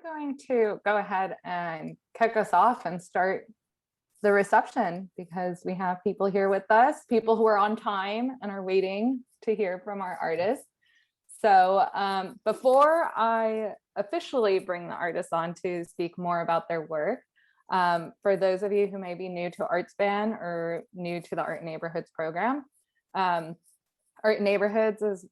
I'm going to go ahead and kick us off and start the reception because we have people here with us, people who are on time and are waiting to hear from our artists. So before I officially bring the artists on to speak more about their work, for those of you who may be new to ArtSpan or new to the Art Neighborhoods program, Art Neighborhoods is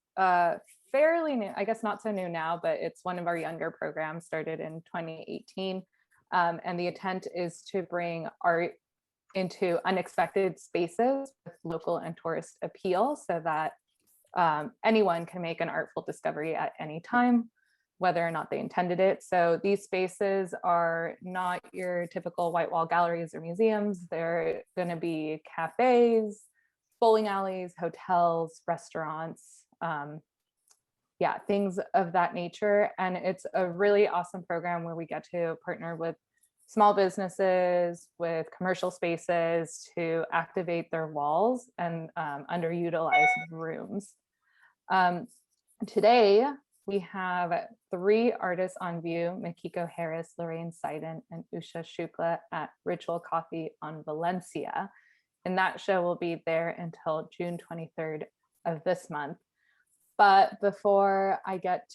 fairly new, I guess not so new now, but it's one of our younger programs, started in 2018. And the intent is to bring art into unexpected spaces with local and tourist appeal so that anyone can make an artful discovery at any time, whether or not they intended it. So these spaces are not your typical white wall galleries or museums. They're going to be cafes, bowling alleys, hotels, restaurants, yeah, things of that nature. And it's a really awesome program where we get to partner with small businesses, with commercial spaces to activate their walls and underutilized rooms. Today, we have 3 artists on view: Makiko Harris, Larraine Seiden, and Usha Shukla at Ritual Coffee on Valencia. And that show will be there until June 23rd of this month. But before I get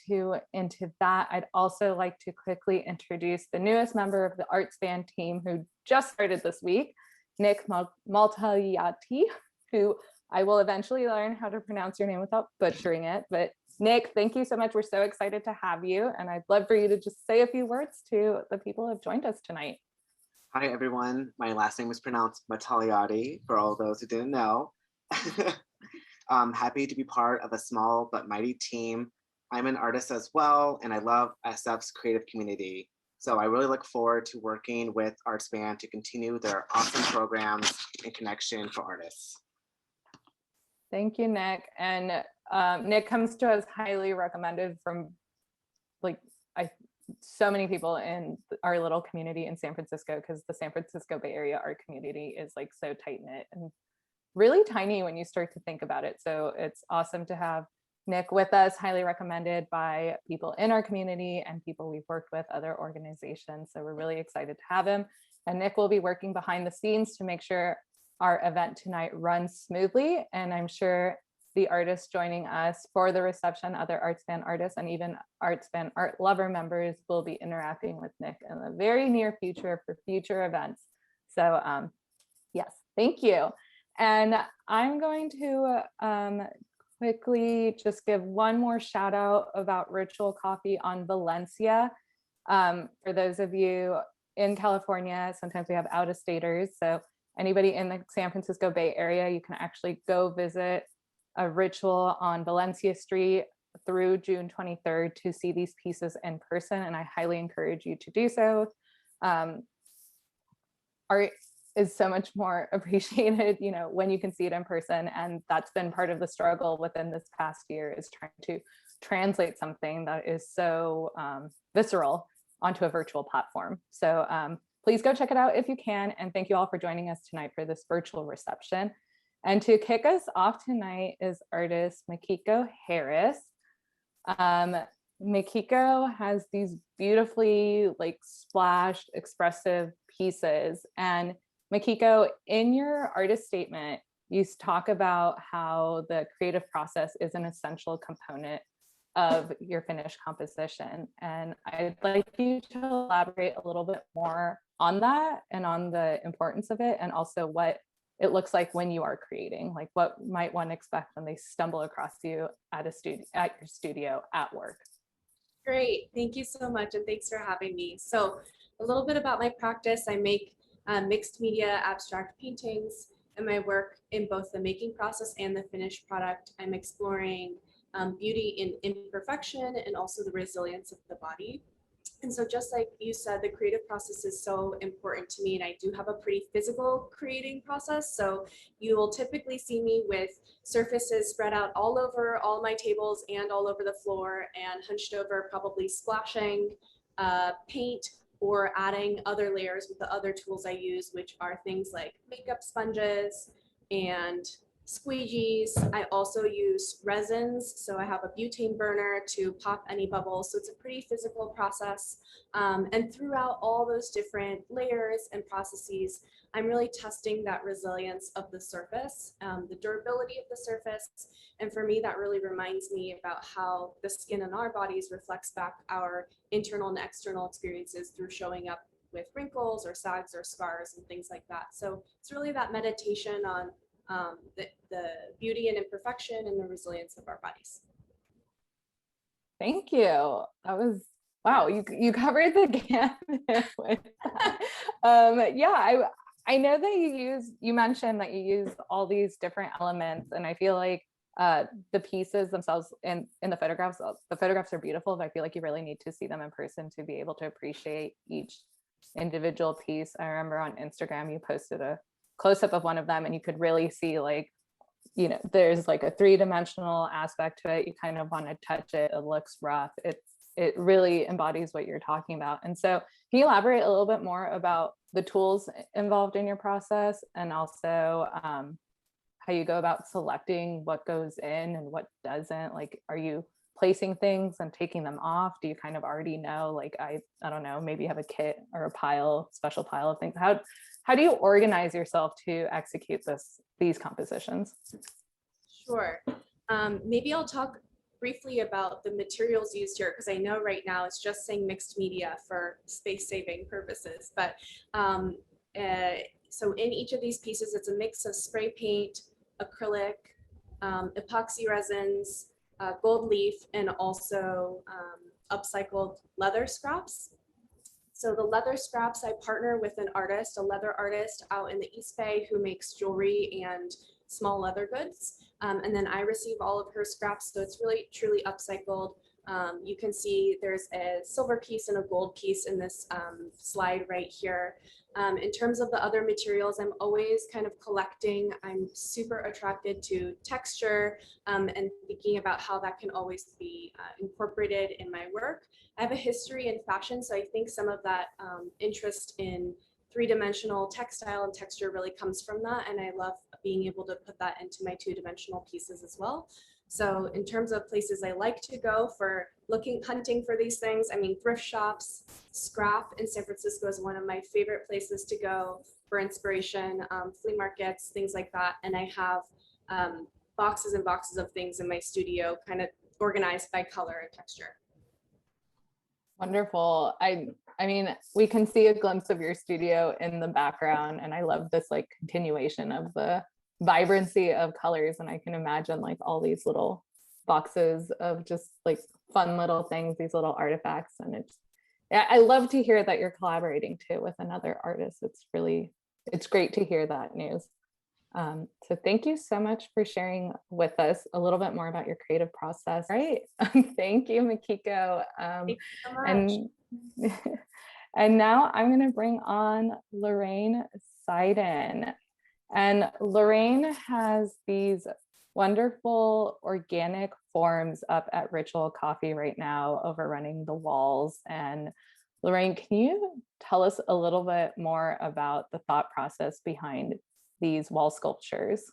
into that, I'd also like to quickly introduce the newest member of the ArtSpan team who just started this week, Nick Maltagliati, who I will eventually learn how to pronounce your name without butchering it. But Nick, thank you so much. We're so excited to have you. And I'd love for you to just say a few words to the people who have joined us tonight. Hi, everyone. My last name is pronounced Maltagliati, for all those who didn't know. I'm happy to be part of a small but mighty team. I'm an artist as well, and I love SF's creative community. So I really look forward to working with ArtSpan to continue their awesome programs and connection for artists. Thank you, Nick. And Nick comes to us highly recommended from so many people in our little community in San Francisco, because the San Francisco Bay Area art community is like so tight knit and really tiny when you start to think about it. So it's awesome to have Nick with us, highly recommended by people in our community and people we've worked with, other organizations. So we're really excited to have him. And Nick will be working behind the scenes to make sure our event tonight runs smoothly. And I'm sure the artists joining us for the reception, other ArtSpan artists and even ArtSpan art lover members will be interacting with Nick in the very near future for future events. So yes, thank you. And I'm going to quickly just give one more shout out about Ritual Coffee on Valencia. For those of you in California, sometimes we have out-of-staters. So anybody in the San Francisco Bay Area, you can actually go visit a Ritual on Valencia Street through June 23rd to see these pieces in person. And I highly encourage you to do so. Art is so much more appreciated, you know, when you can see it in person. And that's been part of the struggle within this past year, is trying to translate something that is so visceral onto a virtual platform. So please go check it out if you can. And thank you all for joining us tonight for this virtual reception. And to kick us off tonight is artist Makiko Harris. Makiko has these beautifully like splashed, expressive pieces. And Makiko, in your artist statement, you talk about how the creative process is an essential component of your finished composition. And I'd like you to elaborate a little bit more on that and on the importance of it, and also what it looks like when you are creating, like what might one expect when they stumble across you at your studio at work. Great, thank you so much, and thanks for having me. So a little bit about my practice. I make mixed media abstract paintings, and my work in both the making process and the finished product. I'm exploring beauty in imperfection and also the resilience of the body. And so just like you said, the creative process is so important to me, and I do have a pretty physical creating process. So you will typically see me with surfaces spread out all over all my tables and all over the floor, and hunched over, probably splashing paint or adding other layers with the other tools I use, which are things like makeup sponges and squeegees. I also use resins. So I have a butane burner to pop any bubbles. So it's a pretty physical process. And throughout all those different layers and processes, I'm really testing that resilience of the surface, the durability of the surface. And for me, that really reminds me about how the skin on our bodies reflects back our internal and external experiences through showing up with wrinkles or sags or scars and things like that. So it's really that meditation on the beauty and imperfection and the resilience of our bodies. Thank you. That was, wow, you covered the gamut with that. Yeah, I know that you mentioned that you use all these different elements, and I feel like the pieces themselves in the photographs are beautiful, but I feel like you really need to see them in person to be able to appreciate each individual piece. I remember on Instagram you posted a close-up of one of them and you could really see, like, you know, there's like a three-dimensional aspect to it. You kind of want to touch it. It looks rough. It really embodies what you're talking about. And so can you elaborate a little bit more about the tools involved in your process, and also how you go about selecting what goes in and what doesn't? Like, are you placing things and taking them off? Do you kind of already know, like, I don't know, maybe you have a kit or a special pile of things? How do you organize yourself to execute these compositions? Sure. Maybe I'll talk briefly about the materials used here, because I know right now it's just saying mixed media for space saving purposes. But so in each of these pieces, it's a mix of spray paint, acrylic, epoxy resins, gold leaf, and also upcycled leather scraps. So the leather scraps, I partner with an artist, a leather artist out in the East Bay who makes jewelry and small leather goods. And then I receive all of her scraps. So it's really truly upcycled. You can see there's a silver piece and a gold piece in this slide right here. In terms of the other materials, I'm always kind of collecting. I'm super attracted to texture and thinking about how that can always be incorporated in my work. I have a history in fashion, so I think some of that interest in three-dimensional textile and texture really comes from that, and I love being able to put that into my two-dimensional pieces as well. So in terms of places I like to go for hunting for these things, I mean, thrift shops, Scrap in San Francisco is one of my favorite places to go for inspiration, flea markets, things like that. And I have boxes and boxes of things in my studio, kind of organized by color and texture. Wonderful. I mean, we can see a glimpse of your studio in the background, and I love this like continuation of the vibrancy of colors. And I can imagine like all these little boxes of just like fun little things, these little artifacts. And I love to hear that you're collaborating too with another artist. It's great to hear that news. So thank you so much for sharing with us a little bit more about your creative process. Right. Thank you, Makiko. Thank you so much. And now I'm going to bring on Larraine Seiden. And Larraine has these wonderful organic forms up at Ritual Coffee right now, overrunning the walls. And Larraine, can you tell us a little bit more about the thought process behind these wall sculptures?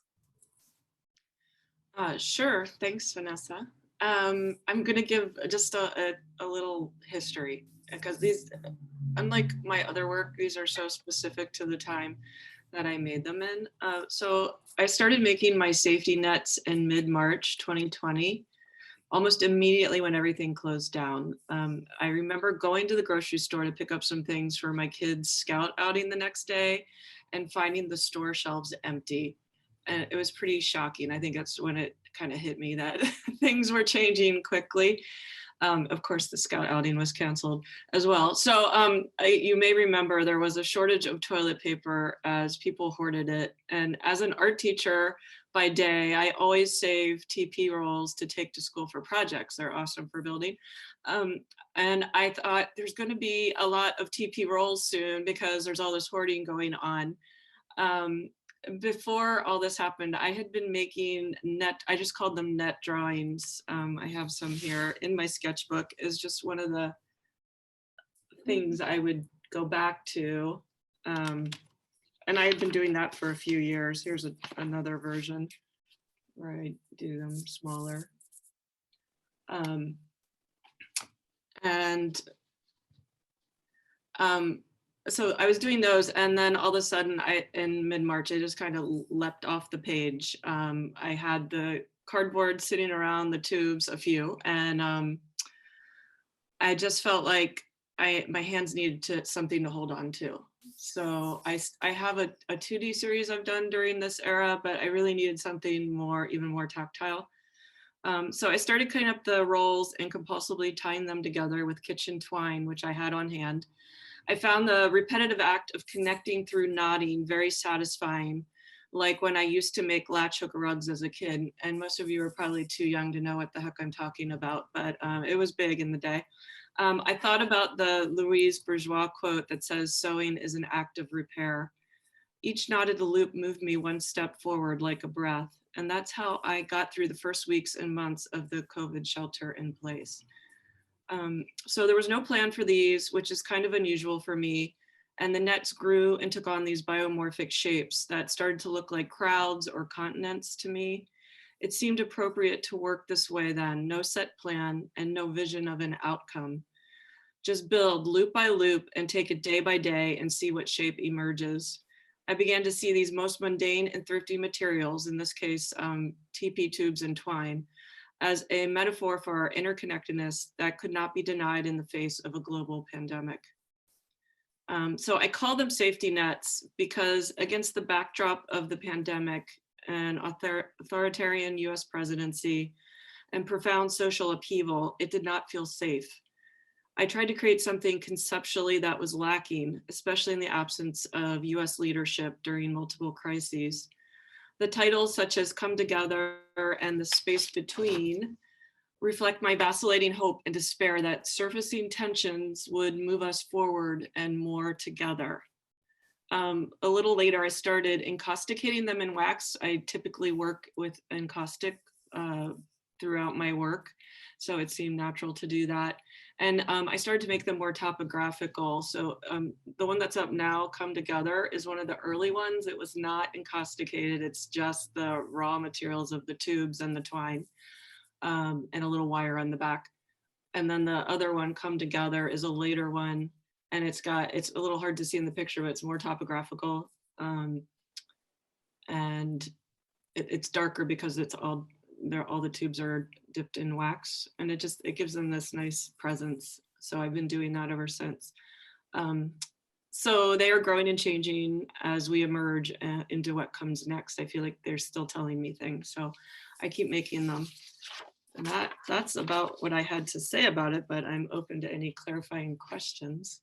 Sure. Thanks, Vanessa. I'm going to give just a little history, because these, unlike my other work, these are so specific to the time that I made them in. So I started making my safety nets in mid-March 2020, almost immediately when everything closed down. I remember going to the grocery store to pick up some things for my kids' scout outing the next day and finding the store shelves empty. And it was pretty shocking. I think that's when it kind of hit me that things were changing quickly. Of course, the scout outing was canceled as well. So you may remember there was a shortage of toilet paper as people hoarded it. And as an art teacher by day, I always save TP rolls to take to school for projects. They're awesome for building. And I thought there's going to be a lot of TP rolls soon because there's all this hoarding going on. Before all this happened, I had been making I just called them net drawings. I have some here in my sketchbook. Is just one of the things I would go back to. And I had been doing that for a few years. Here's another version. where I do them smaller. So I was doing those, and then all of a sudden, in mid-March, I just kind of leapt off the page. I had the cardboard sitting around, the tubes, a few, and I just felt like my hands needed something to hold on to. So I have a 2D series I've done during this era, but I really needed something more, even more tactile. So I started cutting up the rolls and compulsively tying them together with kitchen twine, which I had on hand. I found the repetitive act of connecting through knotting very satisfying, like when I used to make latch hook rugs as a kid. And most of you are probably too young to know what the heck I'm talking about, but it was big in the day. I thought about the Louise Bourgeois quote that says, "Sewing is an act of repair." Each knot of the loop moved me one step forward like a breath. And that's how I got through the first weeks and months of the COVID shelter in place. So there was no plan for these, which is kind of unusual for me. And the nets grew and took on these biomorphic shapes that started to look like crowds or continents to me. It seemed appropriate to work this way then, no set plan and no vision of an outcome. Just build loop by loop and take it day by day and see what shape emerges. I began to see these most mundane and thrifty materials, in this case, TP tubes and twine, as a metaphor for our interconnectedness that could not be denied in the face of a global pandemic. So I call them safety nets because against the backdrop of the pandemic and authoritarian US presidency and profound social upheaval, it did not feel safe. I tried to create something conceptually that was lacking, especially in the absence of US leadership during multiple crises. The titles such as Come Together and The Space Between reflect my vacillating hope and despair that surfacing tensions would move us forward and more together. A little later, I started encausticating them in wax. I typically work with encaustic throughout my work, so it seemed natural to do that. And I started to make them more topographical. So the one that's up now, Come Together, is one of the early ones. It was not encausticated. It's just the raw materials of the tubes and the twine and a little wire on the back. And then the other one, Come Together, is a later one. And it's a little hard to see in the picture, but it's more topographical. And it's darker because it's all the tubes are dipped in wax, and it gives them this nice presence. So I've been doing that ever since. So they are growing and changing as we emerge into what comes next. I feel like they're still telling me things, so I keep making them. And that's about what I had to say about it, but I'm open to any clarifying questions.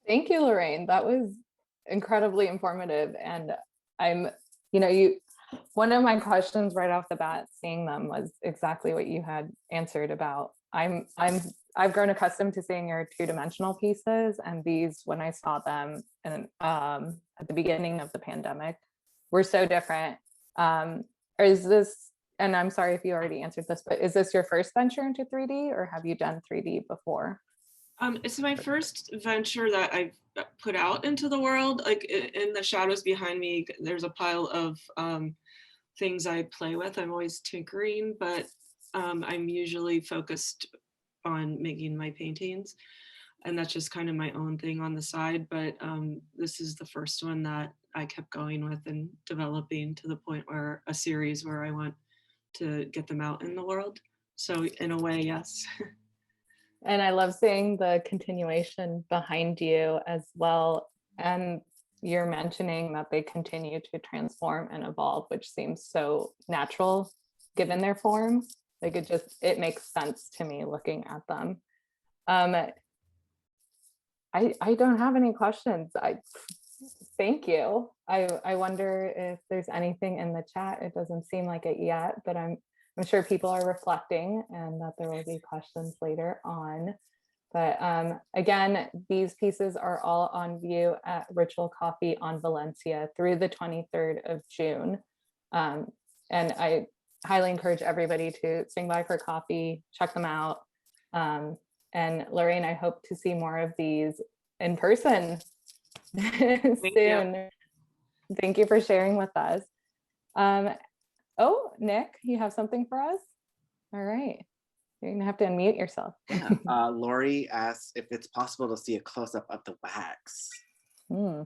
Thank you, Larraine. That was incredibly informative. And one of my questions right off the bat, seeing them, was exactly what you had answered about. I've grown accustomed to seeing your two-dimensional pieces, and these, when I saw them at the beginning of the pandemic, were so different. Is this, and I'm sorry if you already answered this, but is this your first venture into 3D, or have you done 3D before? It's my first venture that I've put out into the world. Like in the shadows behind me, there's a pile of things I play with. I'm always tinkering, but I'm usually focused on making my paintings, and that's just kind of my own thing on the side. But this is the first one that I kept going with and developing to the point where a series where I want to get them out in the world. So in a way, yes. And I love seeing the continuation behind you as well. And you're mentioning that they continue to transform and evolve, which seems so natural given their form. Like it makes sense to me looking at them. I don't have any questions. Thank you. I wonder if there's anything in the chat. It doesn't seem like it yet, but I'm sure people are reflecting and that there will be questions later on. But again, these pieces are all on view at Ritual Coffee on Valencia through the 23rd of June. And I highly encourage everybody to swing by for coffee, check them out. And Larraine, I hope to see more of these in person soon. Thank you for sharing with us. Oh, Nick, you have something for us? All right. You're gonna have to unmute yourself. Yeah. Lori asks if it's possible to see a close-up of the wax. Hmm.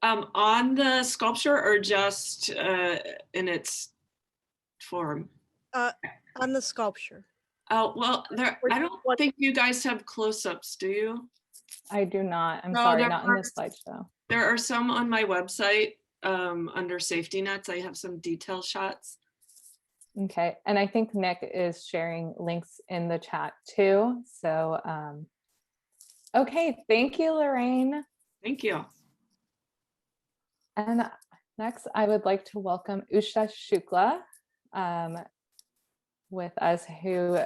On the sculpture or just in its form? On the sculpture. Oh, well, I don't think you guys have close-ups, do you? I do not. I'm No, sorry, there not in are- this slideshow. There are some on my website under safety nets. I have some detail shots. Okay, and I think Nick is sharing links in the chat too. So, okay, thank you, Larraine. Thank you. And next, I would like to welcome Usha Shukla with us, who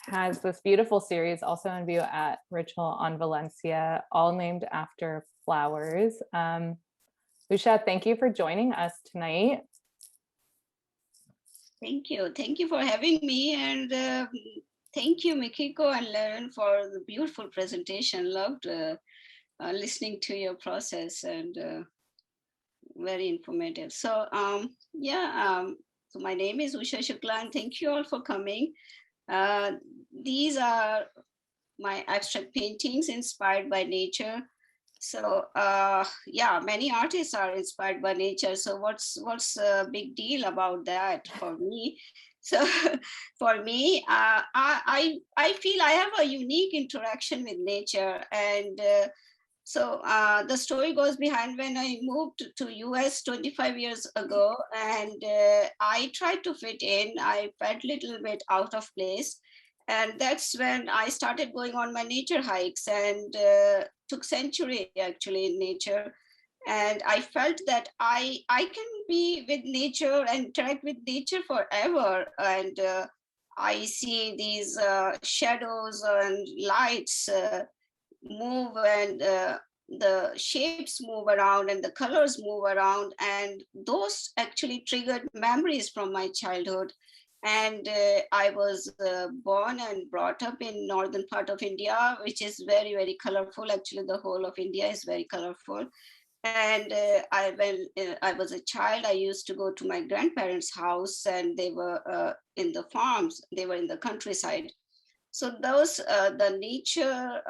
has this beautiful series also in view at Ritual on Valencia, all named after flowers. Usha, thank you for joining us tonight. Thank you. Thank you for having me. And thank you, Makiko and Larraine, for the beautiful presentation. Loved listening to your process and very informative. So so my name is Usha Shukla, and thank you all for coming. These are my abstract paintings inspired by nature. So many artists are inspired by nature. So what's a big deal about that for me? So for me, I feel I have a unique interaction with nature, and so the story goes behind when I moved to US 25 years ago, and I tried to fit in. I felt a little bit out of place. And that's when I started going on my nature hikes, and took sanctuary actually in nature. And I felt that I can be with nature and interact with nature forever. And I see these shadows and lights move, and the shapes move around and the colors move around. And those actually triggered memories from my childhood. And I was born and brought up in northern part of India, which is very, very colorful. Actually, the whole of India is very colorful. And when I was a child, I used to go to my grandparents' house, and they were in the farms. They were in the countryside. So those, the nature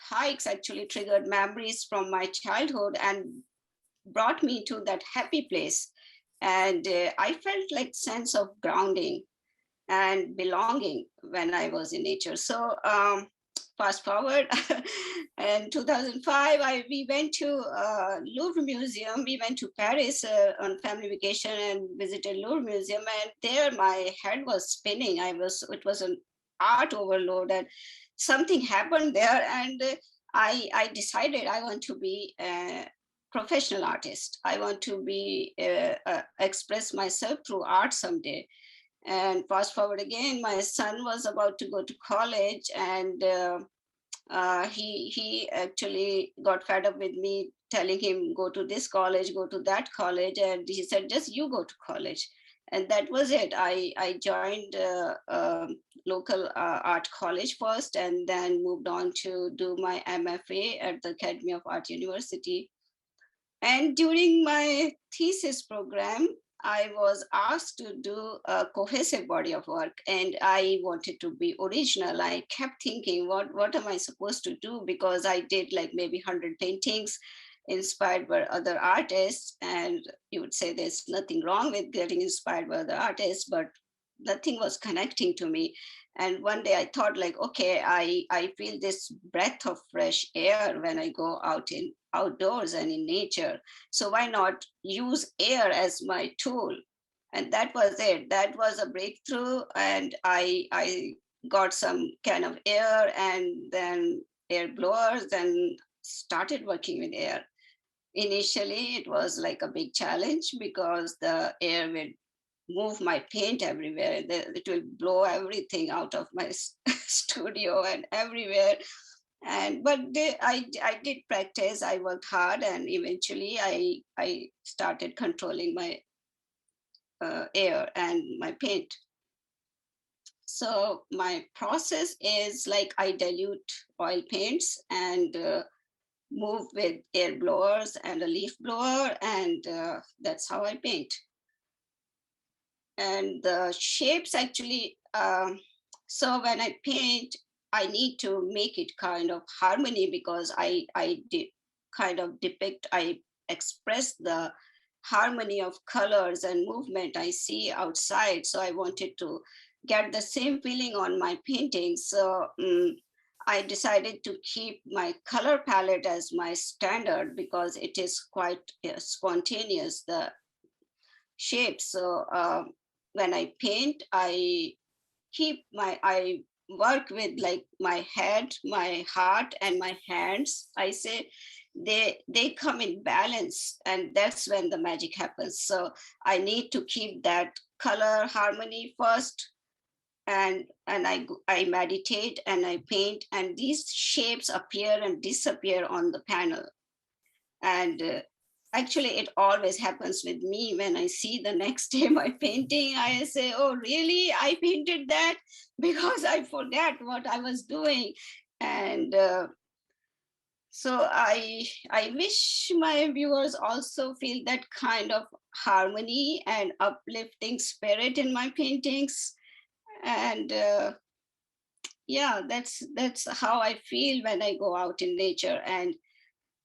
hikes actually triggered memories from my childhood and brought me to that happy place. And I felt like sense of grounding and belonging when I was in nature. So fast forward, in 2005, we went to Louvre Museum. We went to Paris on family vacation and visited Louvre Museum. And there my head was spinning. It was an art overload, and something happened there. And I decided I want to be professional artist. I want to be express myself through art someday. And fast forward again, my son was about to go to college, and he actually got fed up with me telling him go to this college, go to that college, and he said just you go to college. And that was it. I joined local art college first, and then moved on to do my MFA at the Academy of Art University. And during my thesis program, I was asked to do a cohesive body of work, and I wanted to be original. I kept thinking, what am I supposed to do? Because I did like maybe 100 paintings inspired by other artists. And you would say there's nothing wrong with getting inspired by other artists, but nothing was connecting to me. And one day I thought like, okay, I feel this breath of fresh air when I go outdoors and in nature. So why not use air as my tool? And that was it. That was a breakthrough. And I got some kind of air, and then air blowers, and started working with air. Initially, it was like a big challenge because the air would move my paint everywhere. It will blow everything out of my studio and everywhere. But I did practice. I worked hard, and eventually I started controlling my air and my paint. So my process is like I dilute oil paints and move with air blowers and a leaf blower, and that's how I paint. and the shapes actually, so when I paint, I need to make it kind of harmony, because I did kind of depict, I express the harmony of colors and movement I see outside. So I wanted to get the same feeling on my paintings. So I decided to keep my color palette as my standard, because it is quite spontaneous, the shapes. So when I paint, I work with like my head, my heart, and my hands. I say they come in balance, and that's when the magic happens. So I need to keep that color harmony first, and I meditate and I paint, and these shapes appear and disappear on the panel. And actually, it always happens with me. When I see the next day my painting, I say, oh, really? I painted that? Because I forgot what I was doing. And so I wish my viewers also feel that kind of harmony and uplifting spirit in my paintings. And yeah, that's how I feel when I go out in nature. And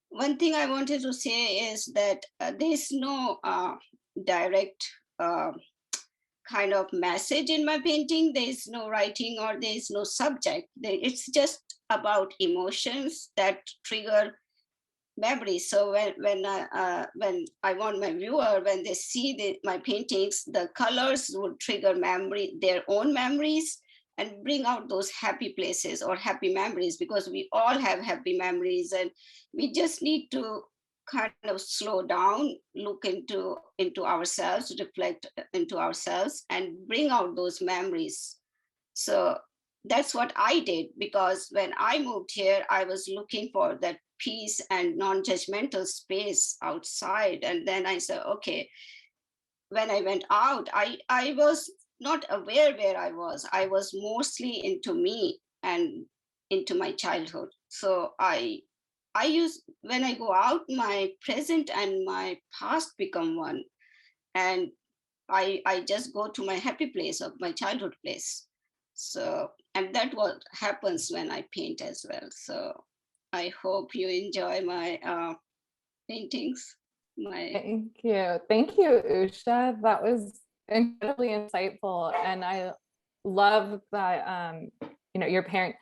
one thing I wanted to say is that there's no direct kind of message in my painting. There's no writing or there's no subject. It's just about emotions that trigger memories. So when I want my viewer, when they see my paintings, the colors would trigger their own memories, and bring out those happy places or happy memories, because we all have happy memories, and we just need to kind of slow down, look into ourselves, reflect into ourselves, and bring out those memories. So that's what I did, because when I moved here, I was looking for that peace and non-judgmental space outside. And then I said, okay, when I went out, I was not aware where I was. I was mostly into me and into my childhood. So I use, when I go out, my present and my past become one. And I just go to my happy place of my childhood place. So, and that what happens when I paint as well. So I hope you enjoy my paintings. Thank you, Usha. That was incredibly insightful, and I love that. Your parent.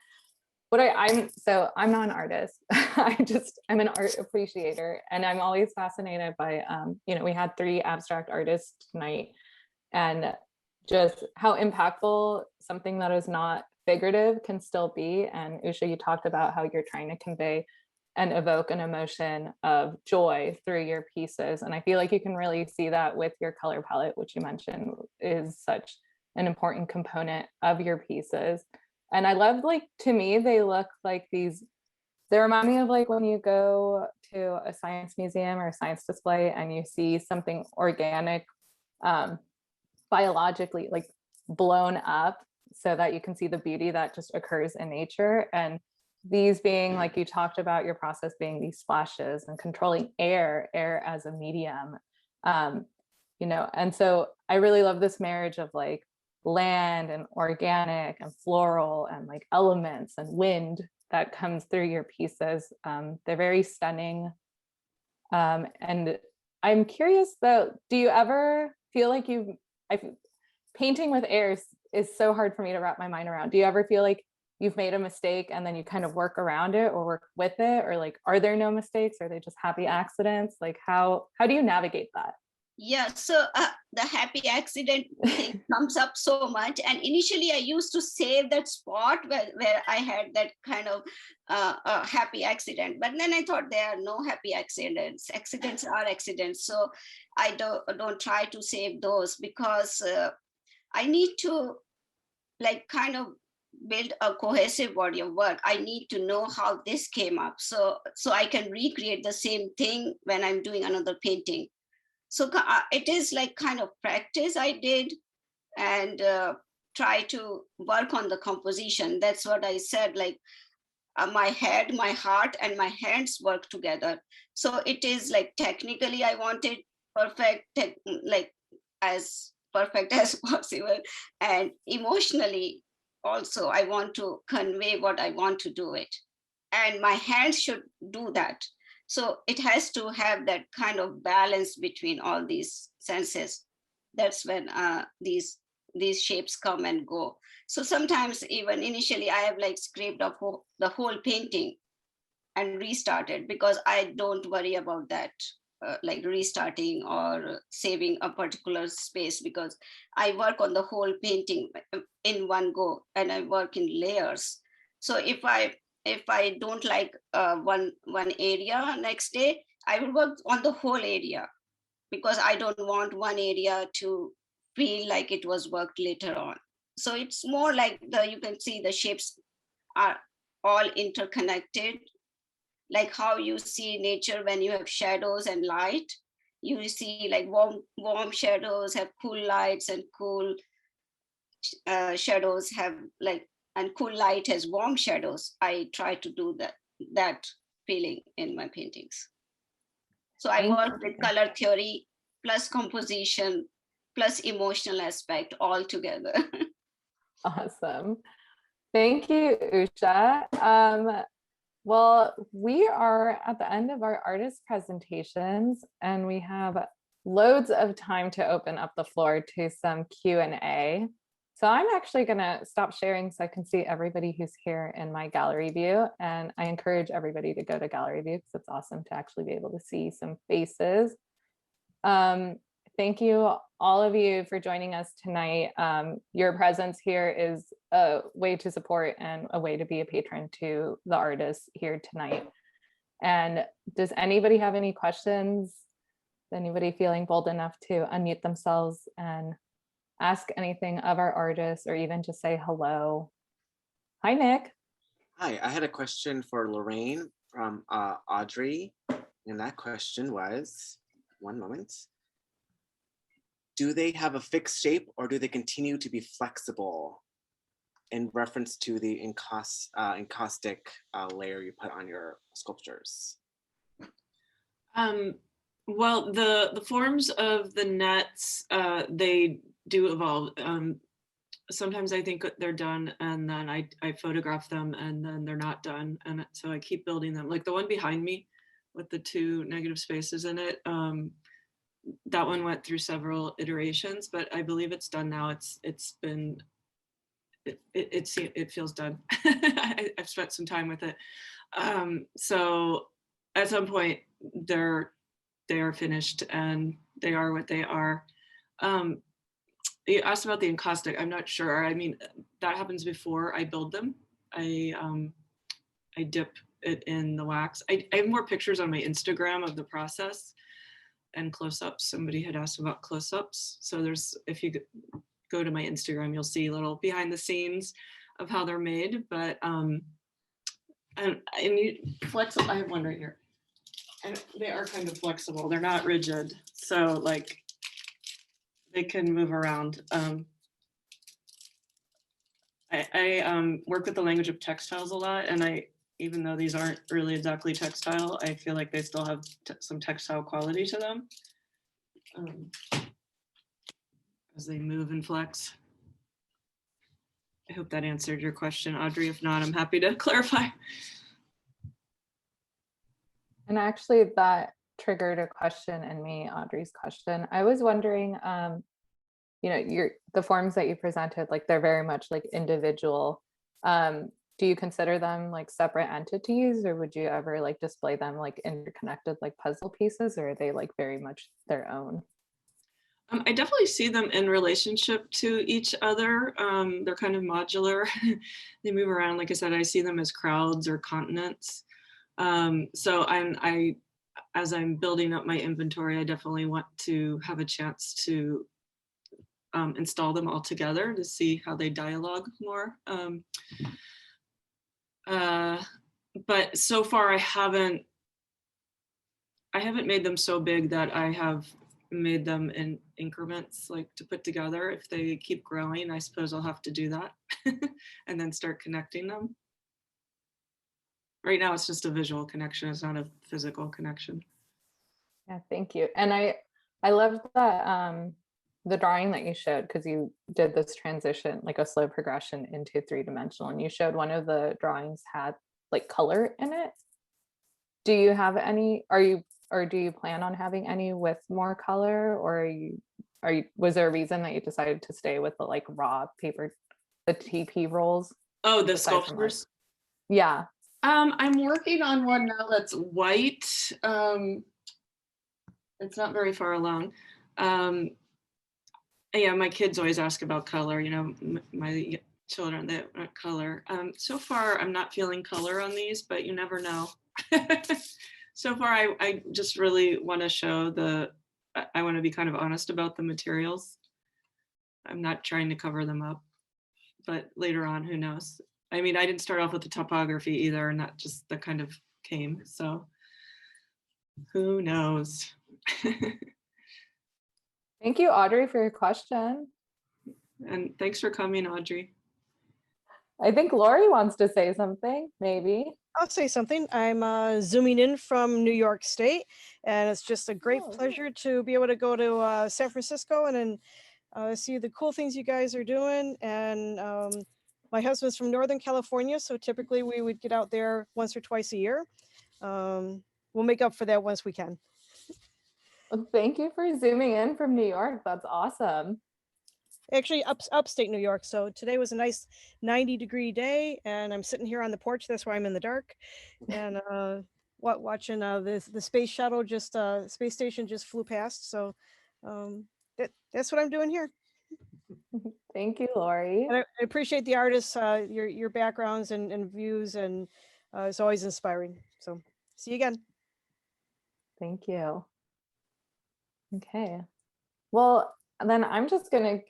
I'm not an artist. I'm an art appreciator, and I'm always fascinated by. We had 3 abstract artists tonight, and just how impactful something that is not figurative can still be. And Usha, you talked about how you're trying to convey and evoke an emotion of joy through your pieces. And I feel like you can really see that with your color palette, which you mentioned is such an important component of your pieces. And I love, like, to me, they look like they remind me of like when you go to a science museum or a science display and you see something organic, biologically like blown up so that you can see the beauty that just occurs in nature. And these being, like you talked about your process being these splashes and controlling air as a medium, and so I really love this marriage of like land and organic and floral and like elements and wind that comes through your pieces. They're very stunning. And I'm curious though, do you ever feel like painting with air is so hard for me to wrap my mind around. Do you ever feel like you've made a mistake and then you kind of work around it or work with it, or like, are there no mistakes? Are they just happy accidents? Like how do you navigate that? Yeah, so the happy accident thing comes up so much. And initially I used to save that spot where I had that kind of happy accident. But then I thought there are no happy accidents. Accidents are accidents. So I don't try to save those, because I need to like kind of build a cohesive body of work. I need to know how this came up. So I can recreate the same thing when I'm doing another painting. So it is like kind of practice I did, and try to work on the composition. That's what I said, like my head, my heart, and my hands work together. So it is like technically I want it perfect, like as perfect as possible. And emotionally, also, I want to convey what I want to do it. And my hands should do that. So it has to have that kind of balance between all these senses. That's when these shapes come and go. So sometimes even initially I have like scraped up the whole painting and restarted, because I don't worry about that, like restarting or saving a particular space, because I work on the whole painting in one go and I work in layers. So if I don't like one area, next day I will work on the whole area, because I don't want one area to feel like it was worked later on. So it's more like you can see the shapes are all interconnected, like how you see nature when you have shadows and light. You see like warm shadows have cool lights, and cool shadows have like, and cool light has warm shadows. I try to do that feeling in my paintings. So I work with color theory plus composition plus emotional aspect all together. Awesome. Thank you, Usha. Well, we are at the end of our artist presentations, and we have loads of time to open up the floor to some Q&A. So I'm actually going to stop sharing so I can see everybody who's here in my gallery view. And I encourage everybody to go to gallery view because it's awesome to actually be able to see some faces. Thank you, all of you, for joining us tonight. Your presence here is a way to support and a way to be a patron to the artists here tonight. And does anybody have any questions? Is anybody feeling bold enough to unmute themselves and ask anything of our artists, or even just say hello? Hi, Nick. Hi, I had a question for Larraine from Audrey. And that question was, one moment. Do they have a fixed shape, or do they continue to be flexible, in reference to the encaustic layer you put on your sculptures? Well, the forms of the nets, they do evolve. Sometimes I think they're done and then I photograph them and then they're not done. And so I keep building them. Like the one behind me with the 2 negative spaces in it, that one went through several iterations, but I believe it's done now. It feels done. I've spent some time with it. So at some point they are finished and they are what they are. You asked about the encaustic. I'm not sure. I mean, that happens before I build them. I dip it in the wax. I have more pictures on my Instagram of the process and close-ups. Somebody had asked about close-ups. So if you go to my Instagram, you'll see little behind the scenes of how they're made. But and you flexible. I have one right here, and they are kind of flexible. They're not rigid, so like they can move around. I work with the language of textiles a lot, and even though these aren't really exactly textile, I feel like they still have some textile quality to them as they move and flex. I hope that answered your question, Audrey. If not, I'm happy to clarify. And actually that triggered a question in me, Audrey's question. I was wondering, you know, the forms that you presented, like they're very much like individual. Do you consider them like separate entities, or would you ever like display them like interconnected like puzzle pieces, or are they like very much their own? I definitely see them in relationship to each other. They're kind of modular. They move around. Like I said, I see them as crowds or continents. So as I'm building up my inventory, I definitely want to have a chance to install them all together to see how they dialogue more. But so far I haven't made them so big that I have made them in increments like to put together. If they keep growing, I suppose I'll have to do that and then start connecting them. Right now it's just a visual connection, it's not a physical connection. Yeah, thank you. And I love that the drawing that you showed, because you did this transition, like a slow progression into 3-dimensional, and you showed one of the drawings had like color in it. Do you have any, or do you plan on having any with more color, or was there a reason that you decided to stay with the like raw paper, the TP rolls? Oh, the aside from, like- sculptures. Yeah. I'm working on one now that's white. It's not very far along. Yeah, my kids always ask about color, you know, my children, they want color. So far, I'm not feeling color on these, but you never know. So far, I just really want to show I want to be kind of honest about the materials. I'm not trying to cover them up, but later on, who knows? I mean, I didn't start off with the topography either, and that just that kind of came. So who knows? Thank you, Audrey, for your question. And thanks for coming, Audrey. I think Lori wants to say something, maybe. I'll say something. I'm zooming in from New York State, and it's just a great pleasure to be able to go to San Francisco and see the cool things you guys are doing. And my husband's from Northern California, so typically we would get out there once or twice a year. We'll make up for that once we can. Well, thank you for zooming in from New York. That's awesome. Actually, upstate New York. So today was a nice 90-degree day, and I'm sitting here on the porch. That's why I'm in the dark, and watching the space shuttle space station just flew past. So that's what I'm doing here. Thank you, Lori. And I appreciate the artists, your backgrounds and views, and it's always inspiring. So see you again. Thank you. Okay. Well, then I'm just going to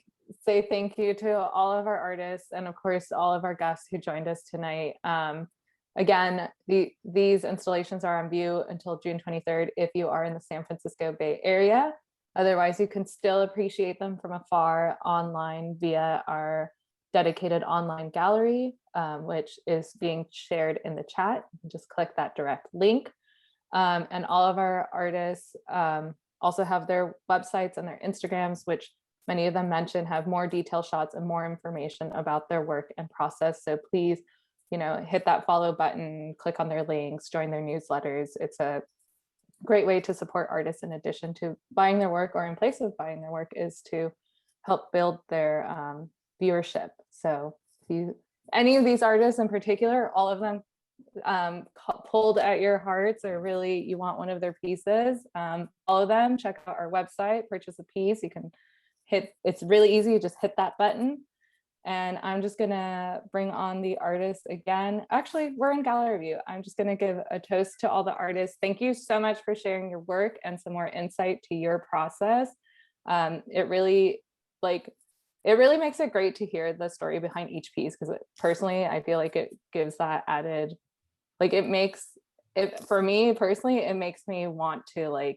say thank you to all of our artists and of course all of our guests who joined us tonight. Again, these installations are on view until June 23rd if you are in the San Francisco Bay Area. Otherwise, you can still appreciate them from afar online via our dedicated online gallery, which is being shared in the chat. You can just click that direct link. And all of our artists also have their websites and their Instagrams, which many of them mentioned have more detailed shots and more information about their work and process. So please, hit that follow button, click on their links, join their newsletters. It's a great way to support artists in addition to buying their work, or in place of buying their work, is to help build their viewership. So if any of these artists in particular, all of them pulled at your hearts, or really you want one of their pieces, all of them, check out our website, purchase a piece. You can it's really easy, you just hit that button. And I'm just gonna bring on the artists again. Actually, we're in gallery view. I'm just gonna give a toast to all the artists. Thank you so much for sharing your work and some more insight to your process. It really makes it great to hear the story behind each piece, because personally, I feel like it gives that added, it makes it, for me personally, it makes me want to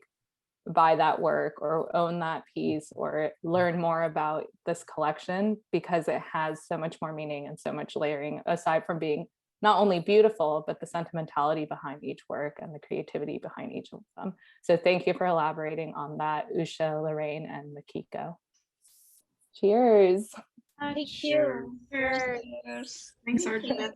buy that work or own that piece or learn more about this collection, because it has so much more meaning and so much layering, aside from being not only beautiful, but the sentimentality behind each work and the creativity behind each of them. So thank you for elaborating on that, Usha, Larraine, and Makiko. Cheers. Thank you. Cheers. Cheers. Thanks, Arjuna.